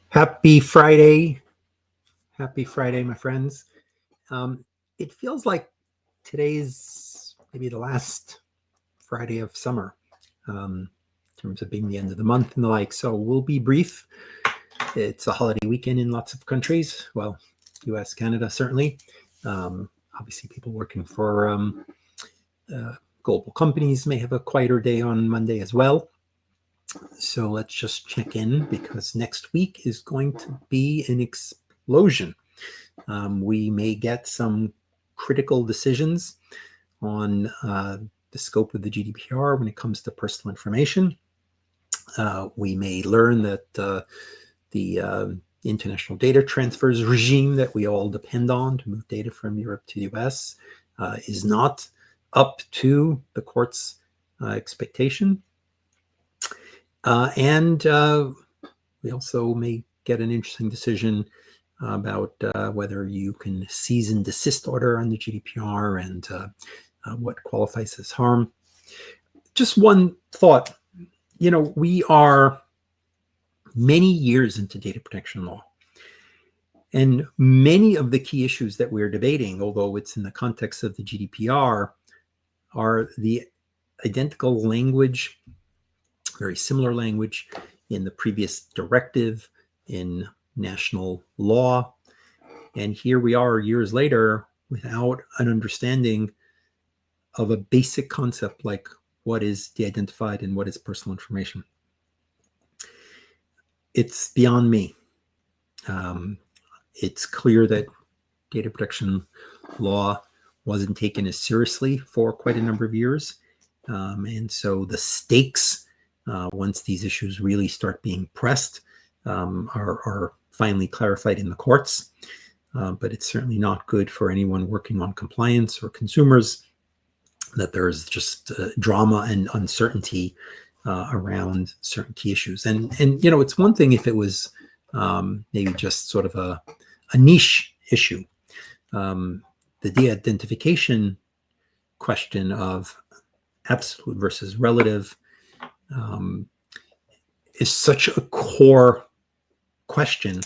Happy Friday. Happy Friday, my friends. It feels like today's maybe the last Friday of summer, in terms of being the end of the month and the like. So we'll be brief. It's a holiday weekend in lots of countries. Well, US, Canada, certainly. Obviously, people working for global companies may have a quieter day on Monday as well. So let's just check in, because next week is going to be an explosion. We may get some critical decisions on the scope of the GDPR when it comes to personal information. We may learn that the international data transfers regime that we all depend on to move data from Europe to the US is not up to the court's expectation. And we also may get an interesting decision about whether you can cease and desist order on the GDPR and what qualifies as harm. Just one thought. We are many years into data protection law, and many of the key issues that we're debating, although it's in the context of the GDPR, are the identical language, very similar language in the previous directive, in national law. And here we are years later without an understanding of a basic concept like what is de-identified and what is personal information. It's beyond me. It's clear that data protection law wasn't taken as seriously for quite a number of years. And so the stakes, once these issues really start being pressed, are finally clarified in the courts. But it's certainly not good for anyone working on compliance or consumers that there's just drama and uncertainty around certain key issues. And it's one thing if it was maybe just sort of a niche issue. The de-identification question of absolute versus relative is such a core question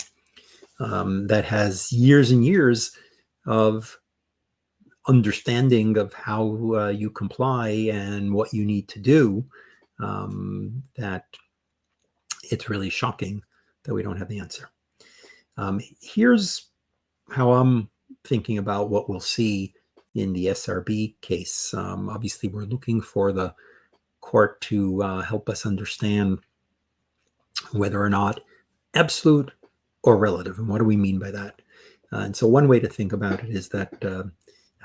that has years and years of understanding of how you comply and what you need to do, that it's really shocking that we don't have the answer. Here's how I'm thinking about what we'll see in the SRB case. Obviously, we're looking for the court to help us understand whether or not absolute or relative, and what do we mean by that? And so one way to think about it is that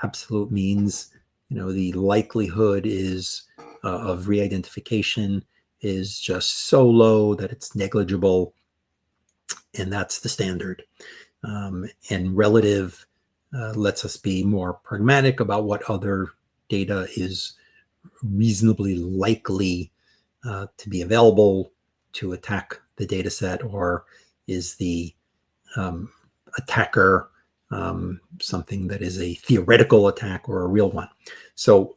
absolute means, the likelihood is of re-identification is just so low that it's negligible, and that's the standard. And relative lets us be more pragmatic about what other data is reasonably likely to be available to attack the data set, or is the attacker something that is a theoretical attack or a real one. So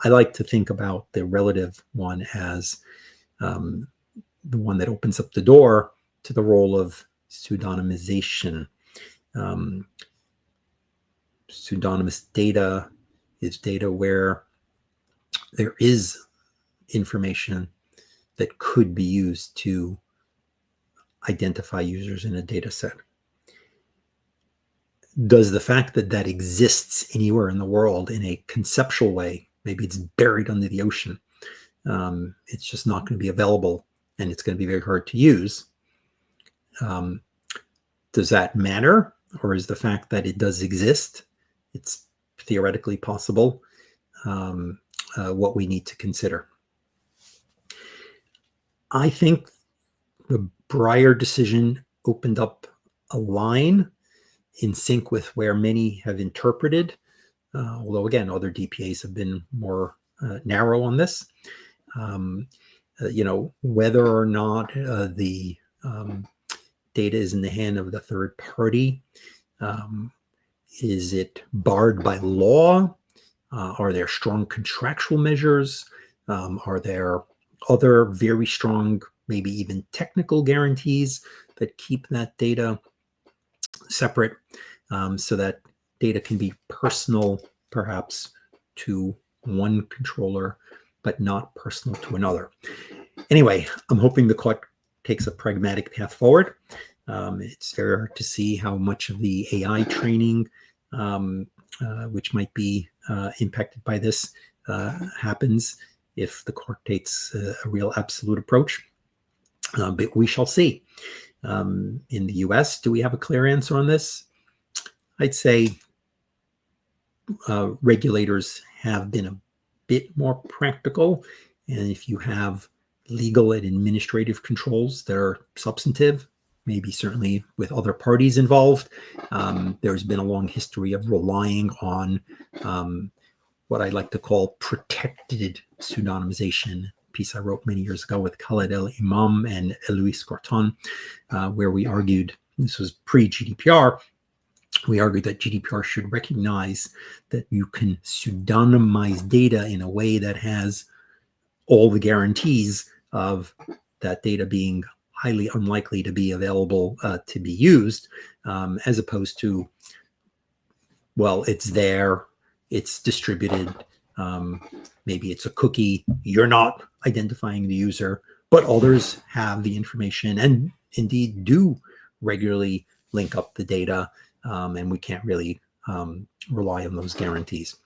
I like to think about the relative one as the one that opens up the door to the role of pseudonymization. Pseudonymous data is data where there is information that could be used to identify users in a data set. Does the fact that that exists anywhere in the world in a conceptual way, maybe it's buried under the ocean, it's just not going to be available and it's going to be very hard to use, does that matter? Or is the fact that it does exist, it's theoretically possible, what we need to consider? I think the Breyer decision opened up a line in sync with where many have interpreted, although again, other DPAs have been more narrow on this. Whether or not the data is in the hand of the third party, is it barred by law? Are there strong contractual measures? Are there other very strong maybe even technical guarantees that keep that data separate, so that data can be personal, perhaps to one controller, but not personal to another. Anyway, I'm hoping the court takes a pragmatic path forward. It's very hard to see how much of the AI training, which might be impacted by this, happens if the court takes a real absolute approach. But we shall see. In the US, do we have a clear answer on this? I'd say regulators have been a bit more practical. And if you have legal and administrative controls that are substantive, maybe certainly with other parties involved, there's been a long history of relying on what I like to call protected pseudonymization. Piece I wrote many years ago with Khaled El Imam and Eloise Corton, where we argued, this was pre-GDPR, we argued that GDPR should recognize that you can pseudonymize data in a way that has all the guarantees of that data being highly unlikely to be available to be used, as opposed to, well, it's there, it's distributed, maybe it's a cookie, you're not identifying the user, but others have the information and indeed do regularly link up the data, and we can't really rely on those guarantees.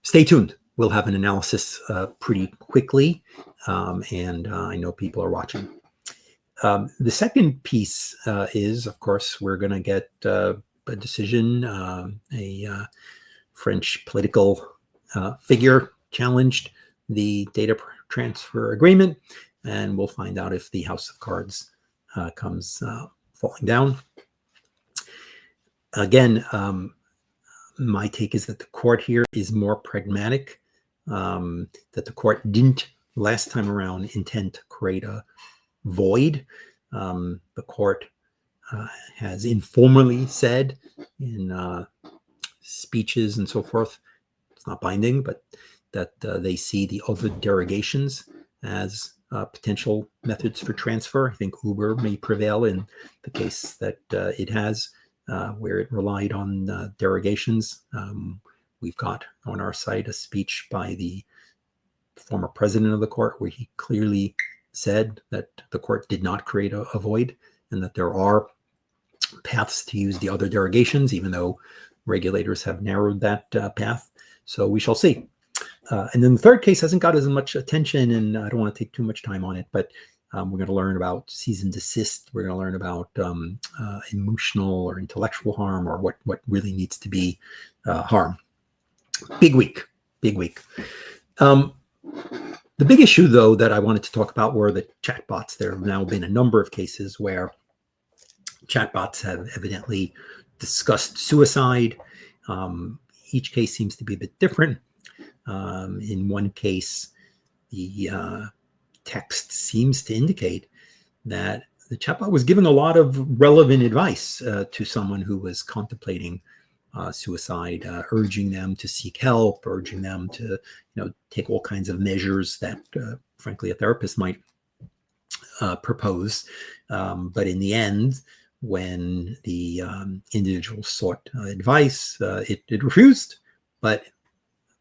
Stay tuned. We'll have an analysis pretty quickly, and I know people are watching. The second piece is, of course, we're going to get a decision. A French political figure challenged the data transfer agreement, and we'll find out if the house of cards comes falling down. Again, my take is that the court here is more pragmatic, that the court didn't last time around intend to create a void. The court has informally said in speeches and so forth, it's not binding, but that they see the other derogations as potential methods for transfer. I think Uber may prevail in the case that it has, where it relied on derogations. We've got on our site a speech by the former president of the court where he clearly said that the court did not create a void and that there are paths to use the other derogations, even though regulators have narrowed that path. So we shall see. And then the third case hasn't got as much attention, and I don't want to take too much time on it, but we're going to learn about cease and desist. We're going to learn about emotional or intellectual harm, or what really needs to be harm. Big week, big week. The big issue, though, that I wanted to talk about were the chatbots. There have now been a number of cases where chatbots have evidently discussed suicide. Each case seems to be a bit different. In one case, the text seems to indicate that the chatbot was giving a lot of relevant advice to someone who was contemplating suicide, urging them to seek help, urging them to, take all kinds of measures that, frankly, a therapist might propose. But in the end, when the individual sought advice, it refused. But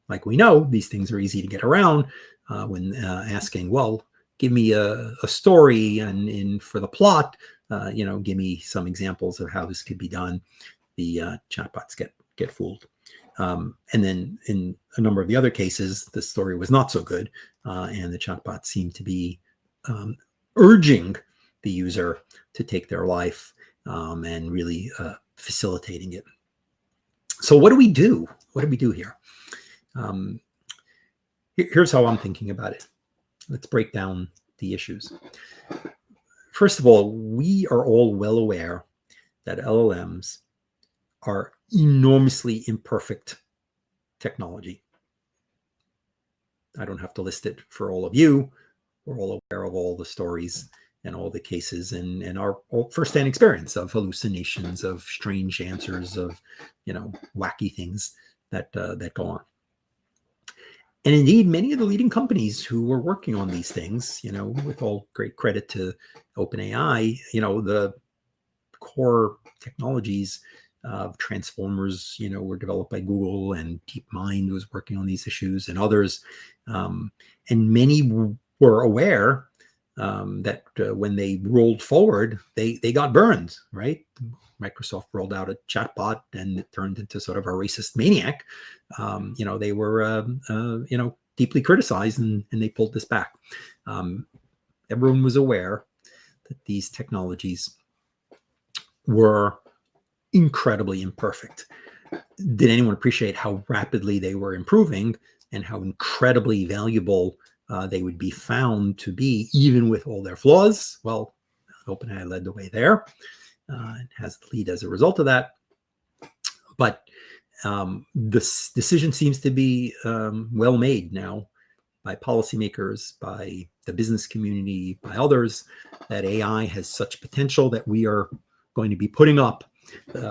like we know, these things are easy to get around when asking, well, give me a story and for the plot, give me some examples of how this could be done. The chatbots get fooled. And then in a number of the other cases, the story was not so good, and the chatbots seemed to be urging the user to take their life and really facilitating it. So what do we do? What do we do here? Here's how I'm thinking about it. Let's break down the issues. First of all, we are all well aware that LLMs are enormously imperfect technology. I don't have to list it for all of you. We're all aware of all the stories and all the cases and our firsthand experience of hallucinations, of strange answers, of wacky things that go on. And indeed, many of the leading companies who were working on these things, with all great credit to OpenAI, the core technologies of transformers, were developed by Google, and DeepMind was working on these issues, and others. And many were aware that when they rolled forward, they got burned, right? Microsoft rolled out a chatbot and it turned into sort of a racist maniac. They were, deeply criticized, and they pulled this back. Everyone was aware that these technologies were incredibly imperfect. Did anyone appreciate how rapidly they were improving and how incredibly valuable they would be found to be, even with all their flaws? Well, OpenAI led the way there. It has the lead as a result of that. But this decision seems to be well made now by policymakers, by the business community, by others, that AI has such potential that we are going to be putting up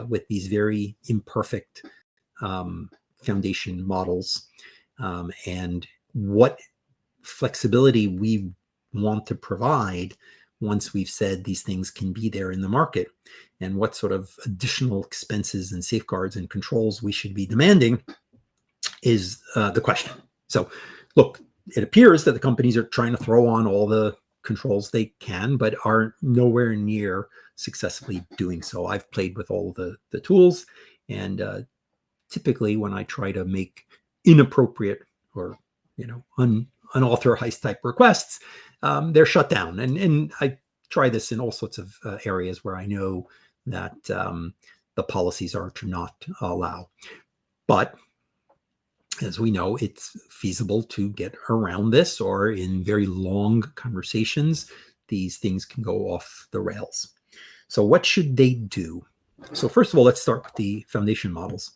with these very imperfect foundation models, and what flexibility we want to provide once we've said these things can be there in the market, and what sort of additional expenses and safeguards and controls we should be demanding is the question. So, look, it appears that the companies are trying to throw on all the controls they can, but are nowhere near successfully doing so. I've played with all the tools, and typically when I try to make inappropriate or unauthorized type requests, they're shut down. And I try this in all sorts of areas where I know that the policies are to not allow. But as we know, it's feasible to get around this, or in very long conversations, these things can go off the rails. So what should they do? So first of all, let's start with the foundation models.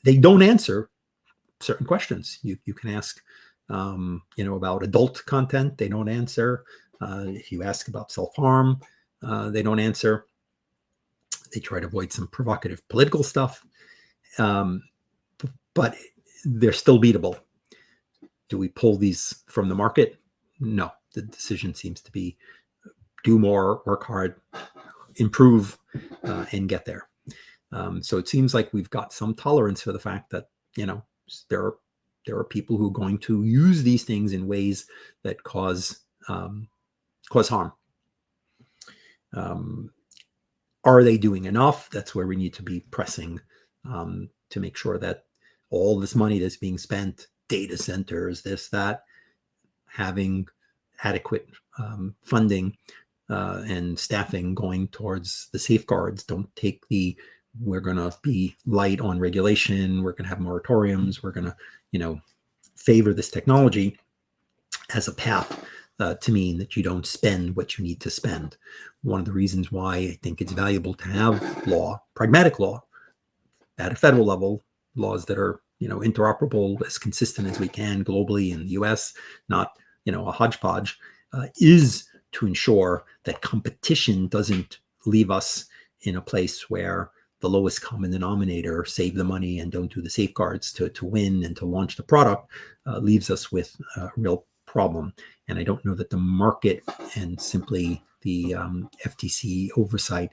They don't answer certain questions. You can ask, about adult content, they don't answer. If you ask about self-harm, they don't answer. They try to avoid some provocative political stuff, but they're still beatable. Do we pull these from the market? No. The decision seems to be do more, work hard, improve, and get there. So it seems like we've got some tolerance for the fact that, there are people who are going to use these things in ways that cause harm. Are they doing enough? That's where we need to be pressing to make sure that all this money that's being spent, data centers, this, that, having adequate funding and staffing going towards the safeguards. Don't take we're going to be light on regulation, we're going to have moratoriums, we're going to, favor this technology as a path to mean that you don't spend what you need to spend. One of the reasons why I think it's valuable to have law, pragmatic law, at a federal level, laws that are, interoperable, as consistent as we can globally in the US, not, a hodgepodge, is to ensure that competition doesn't leave us in a place where the lowest common denominator, save the money and don't do the safeguards to win and to launch the product, leaves us with a real problem. And I don't know that the market and simply the FTC oversight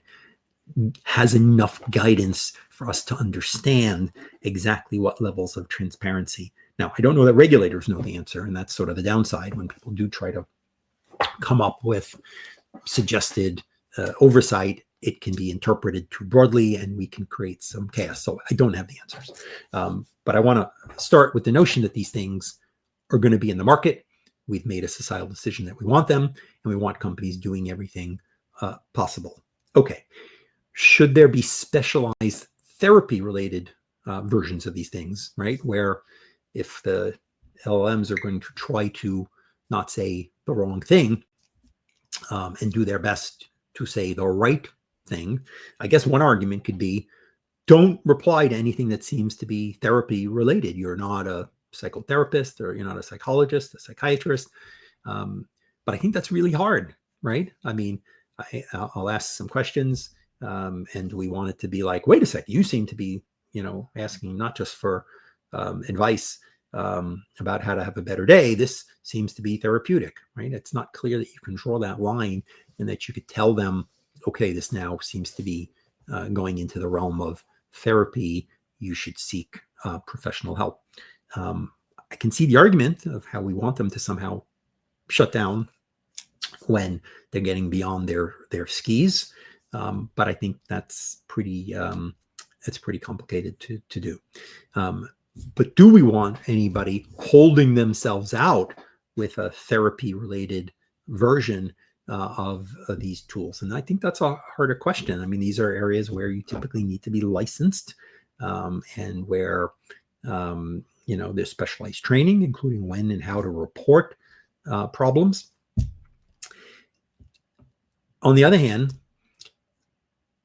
has enough guidance for us to understand exactly what levels of transparency. Now, I don't know that regulators know the answer, and that's sort of the downside when people do try to come up with suggested oversight. It can be interpreted too broadly, and we can create some chaos. So I don't have the answers. But I want to start with the notion that these things are going to be in the market. We've made a societal decision that we want them, and we want companies doing everything possible. Okay. Should there be specialized therapy-related versions of these things, right? Where if the LLMs are going to try to not say the wrong thing and do their best to say the right thing, I guess one argument could be, don't reply to anything that seems to be therapy-related. You're not a psychotherapist, or you're not a psychologist, a psychiatrist. But I think that's really hard, right? I mean, I'll ask some questions. And we want it to be like, wait a second, you seem to be, asking not just for advice, about how to have a better day, this seems to be therapeutic, right? It's not clear that you can draw that line and that you could tell them, okay, this now seems to be going into the realm of therapy. You should seek professional help. I can see the argument of how we want them to somehow shut down when they're getting beyond their skis, but I think that's pretty complicated to do. But do we want anybody holding themselves out with a therapy-related version of these tools? And I think that's a harder question. I mean, these are areas where you typically need to be licensed, and where there's specialized training, including when and how to report problems. On the other hand,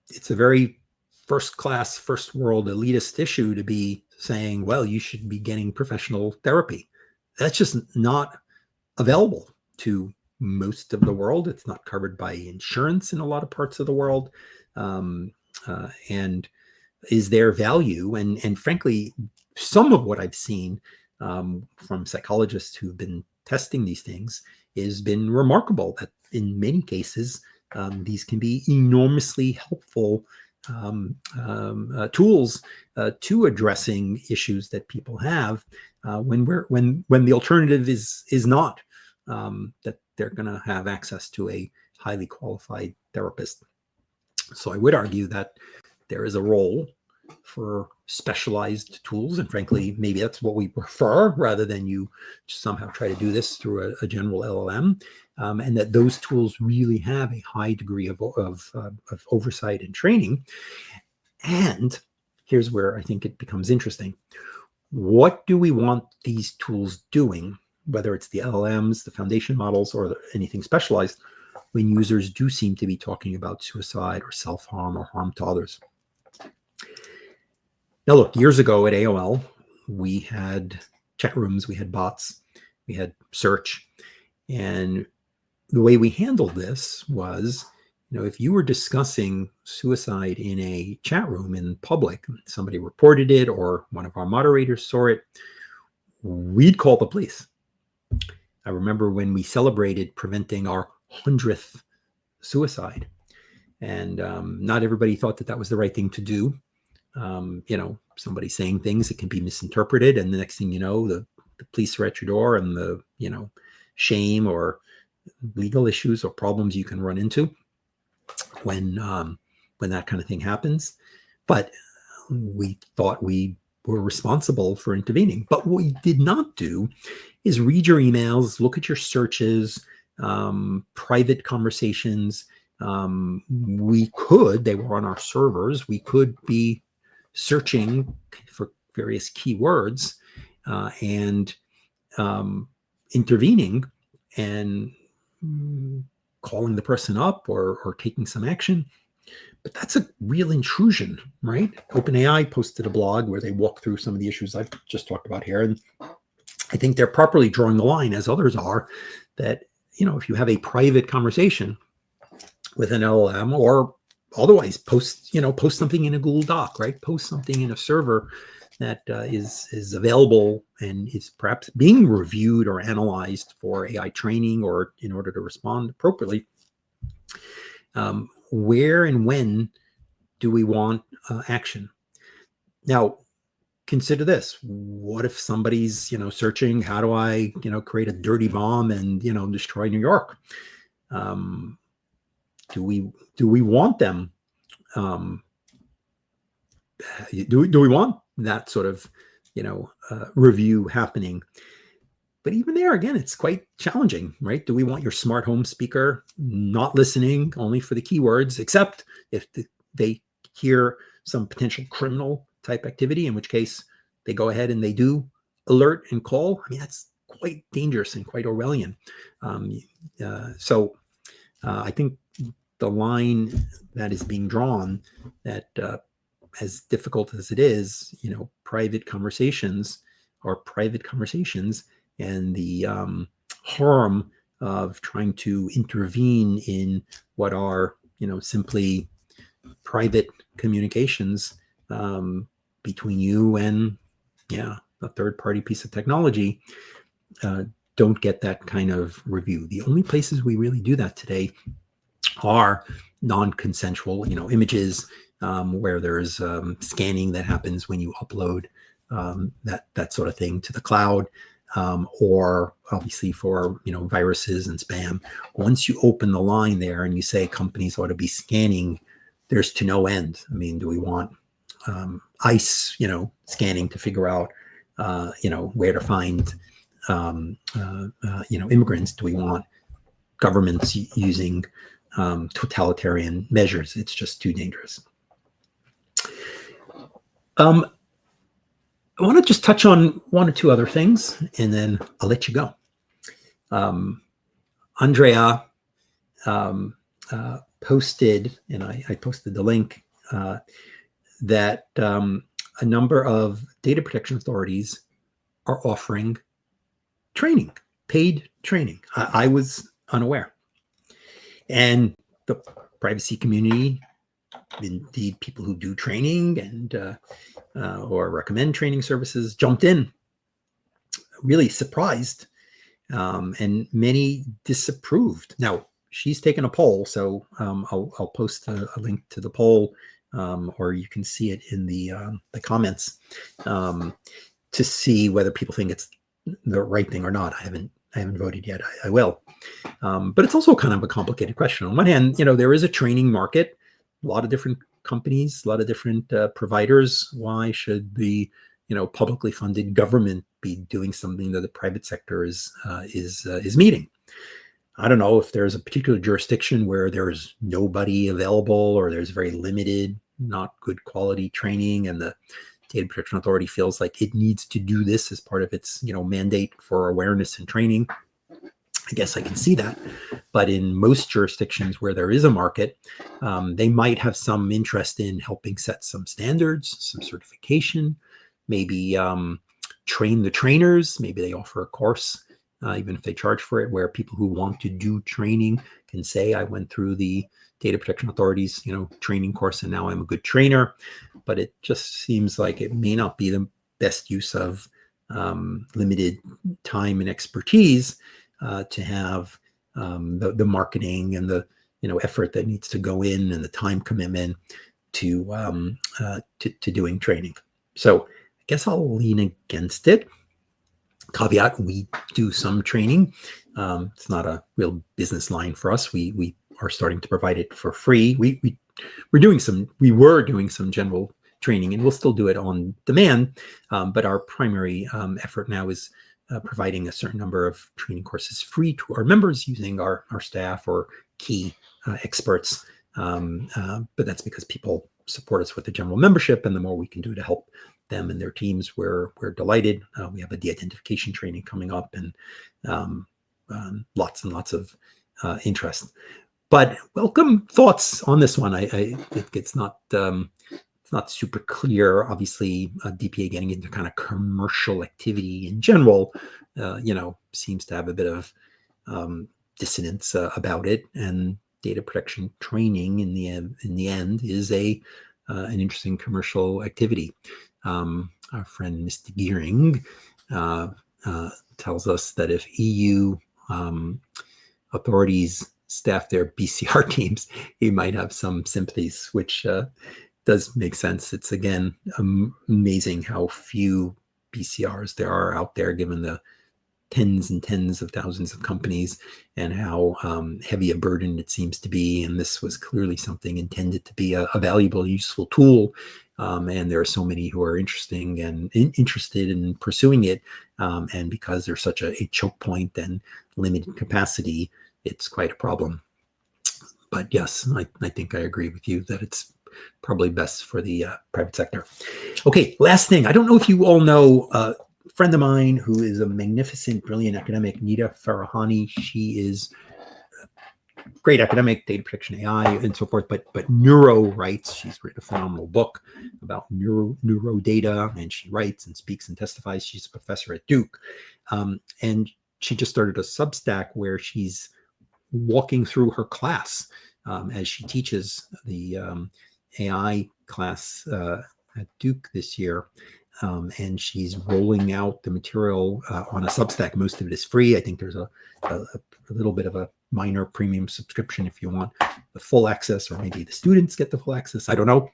it's a very first-class, first-world elitist issue to be saying, well, you should be getting professional therapy. That's just not available to most of the world. It's not covered by insurance in a lot of parts of the world. And is there value? And frankly, some of what I've seen from psychologists who've been testing these things has been remarkable, that in many cases, these can be enormously helpful tools to addressing issues that people have when the alternative is not that they're going to have access to a highly qualified therapist. So I would argue that there is a role for specialized tools, and frankly, maybe that's what we prefer, rather than you somehow try to do this through a general LLM, and that those tools really have a high degree of oversight and training. And here's where I think it becomes interesting. What do we want these tools doing, whether it's the LLMs, the foundation models, or anything specialized, when users do seem to be talking about suicide or self-harm or harm to others? Now, look, years ago at AOL, we had chat rooms, we had bots, we had search. And the way we handled this was, if you were discussing suicide in a chat room in public, somebody reported it or one of our moderators saw it, we'd call the police. I remember when we celebrated preventing our 100th suicide, and not everybody thought that was the right thing to do. Somebody saying things that can be misinterpreted, and the next thing you know, the police are at your door, and the shame or legal issues or problems you can run into when that kind of thing happens. But we thought we were responsible for intervening. But what we did not do is read your emails, look at your searches, private conversations. They were on our servers. We could be searching for various keywords and intervening and calling the person up or taking some action. But that's a real intrusion, right? OpenAI posted a blog where they walk through some of the issues I've just talked about here. And I think they're properly drawing the line, as others are, that, if you have a private conversation with an LLM, or otherwise post something in a Google Doc, right? Post something in a server that is available and is perhaps being reviewed or analyzed for AI training or in order to respond appropriately. Where and when do we want action? Now, consider this. What if somebody's, searching, how do I, create a dirty bomb and, destroy New York? Do we want them? Do we want that sort of, review happening? But even there, again, it's quite challenging, right? Do we want your smart home speaker not listening only for the keywords, except if they hear some potential criminal type activity, in which case they go ahead and they do alert and call? I mean, that's quite dangerous and quite Orwellian. So I think the line that is being drawn, that as difficult as it is, private conversations are private conversations, and the harm of trying to intervene in what are, simply private communications between you and, a third-party piece of technology, don't get that kind of review. The only places we really do that today are non-consensual, images, where there's scanning that happens when you upload that sort of thing to the cloud, or obviously for viruses and spam. Once you open the line there and you say companies ought to be scanning, there's to no end. I mean, do we want ICE, scanning to figure out, where to find, immigrants? Do we want governments using totalitarian measures? It's just too dangerous. I want to just touch on one or two other things, and then I'll let you go. Andrea posted, and I posted the link, that a number of data protection authorities are offering training, paid training. I was unaware. And the privacy community, indeed people who do training and or recommend training services, jumped in, really surprised, and many disapproved. Now, she's taken a poll, so I'll post a link to the poll, or you can see it in the comments, to see whether people think it's the right thing or not. I haven't voted yet. I will. But it's also kind of a complicated question. On one hand, there is a training market, a lot of different companies, a lot of different providers. Why should the publicly funded government be doing something that the private sector is meeting? I don't know if there's a particular jurisdiction where there's nobody available, or there's very limited, not good quality training, and the Data Protection Authority feels like it needs to do this as part of its mandate for awareness and training. I guess I can see that. But in most jurisdictions where there is a market, they might have some interest in helping set some standards, some certification, maybe train the trainers. Maybe they offer a course, even if they charge for it, where people who want to do training can say, I went through the Data Protection Authority's training course and now I'm a good trainer. But it just seems like it may not be the best use of limited time and expertise to have the marketing and the effort that needs to go in, and the time commitment to doing training. So I guess I'll lean against it. Caveat: we do some training. It's not a real business line for us. We are starting to provide it for free. We were doing some general training, and we'll still do it on demand. But our primary effort now is providing a certain number of training courses free to our members using our staff or key experts. But that's because people support us with the general membership, and the more we can do to help them and their teams, we're delighted. We have a de-identification training coming up, and lots and lots of interest. But welcome thoughts on this one. It's not super clear. Obviously, DPA getting into kind of commercial activity in general, seems to have a bit of dissonance about it. And data protection training in the end is an interesting commercial activity. Our friend Mr. Gearing tells us that if EU authorities staff their BCR teams, he might have some sympathies, which does make sense. It's, again, amazing how few BCRs there are out there, given the tens and tens of thousands of companies, and how heavy a burden it seems to be. And this was clearly something intended to be a valuable, useful tool. And there are so many who are interested in pursuing it. And because there's such a choke point and limited capacity, it's quite a problem. But yes, I think I agree with you that it's probably best for the private sector. Okay, last thing. I don't know if you all know a friend of mine who is a magnificent, brilliant academic, Nita Farahani. She is a great academic, data protection, AI, and so forth, but neuro writes. She's written a phenomenal book about neuro data, and she writes and speaks and testifies. She's a professor at Duke. And she just started a Substack where she's walking through her class as she teaches the AI class at Duke this year, and she's rolling out the material on a Substack. Most of it is free. I think there's a little bit of a minor premium subscription if you want the full access, or maybe the students get the full access. I don't know.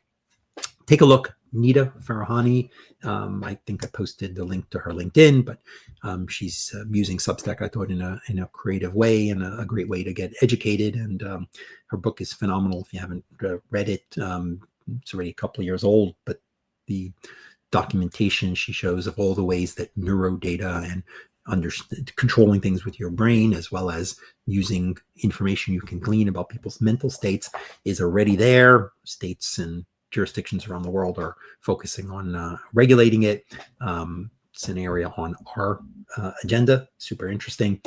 Take a look. Nita Farahani. I think I posted the link to her LinkedIn, but she's using Substack, I thought, in a creative way, and a great way to get educated. And her book is phenomenal. If you haven't read it, it's already a couple of years old, but the documentation she shows of all the ways that neurodata and controlling things with your brain, as well as using information you can glean about people's mental states, is already there. States and jurisdictions around the world are focusing on regulating it. It's an area on our agenda. Super interesting.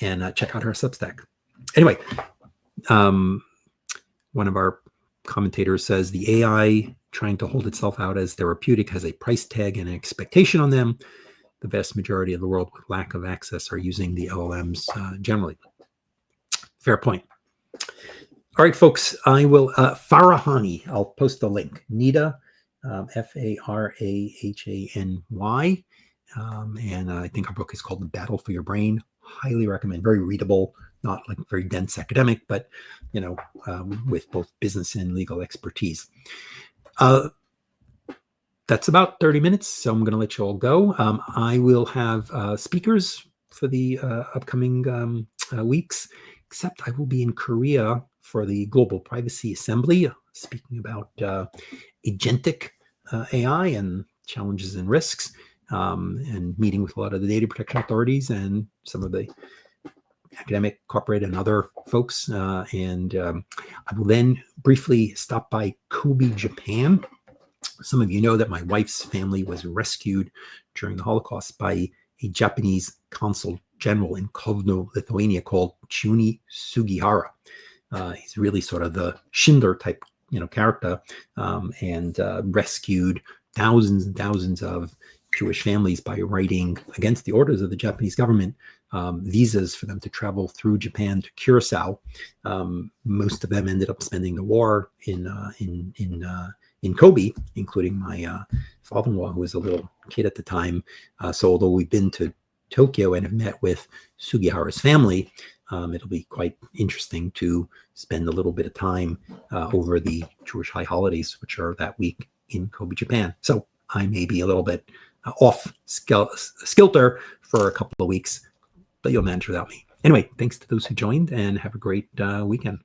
And check out our Substack. Anyway, one of our commentators says the AI trying to hold itself out as therapeutic has a price tag and an expectation on them. The vast majority of the world with lack of access are using the LLMs generally. Fair point. All right, folks, I will, Farahani, I'll post the link. Nita, Farahany. And I think our book is called The Battle for Your Brain. Highly recommend. Very readable, not like very dense academic, but, with both business and legal expertise. That's about 30 minutes, so I'm going to let you all go. I will have speakers for the upcoming weeks, except I will be in Korea for the Global Privacy Assembly, speaking about agentic AI and challenges and risks, and meeting with a lot of the data protection authorities and some of the academic, corporate, and other folks. And I will then briefly stop by Kobe, Japan. Some of you know that my wife's family was rescued during the Holocaust by a Japanese consul general in Kovno, Lithuania, called Chuni Sugihara. He's really sort of the Schindler type, character, and rescued thousands and thousands of Jewish families by writing, against the orders of the Japanese government, visas for them to travel through Japan to Curacao. Most of them ended up spending the war in Kobe, including my father-in-law, who was a little kid at the time. So although we've been to Tokyo and have met with Sugihara's family, it'll be quite interesting to spend a little bit of time over the Jewish high holidays, which are that week in Kobe, Japan. So I may be a little bit off kilter for a couple of weeks, but you'll manage without me. Anyway, thanks to those who joined, and have a great weekend.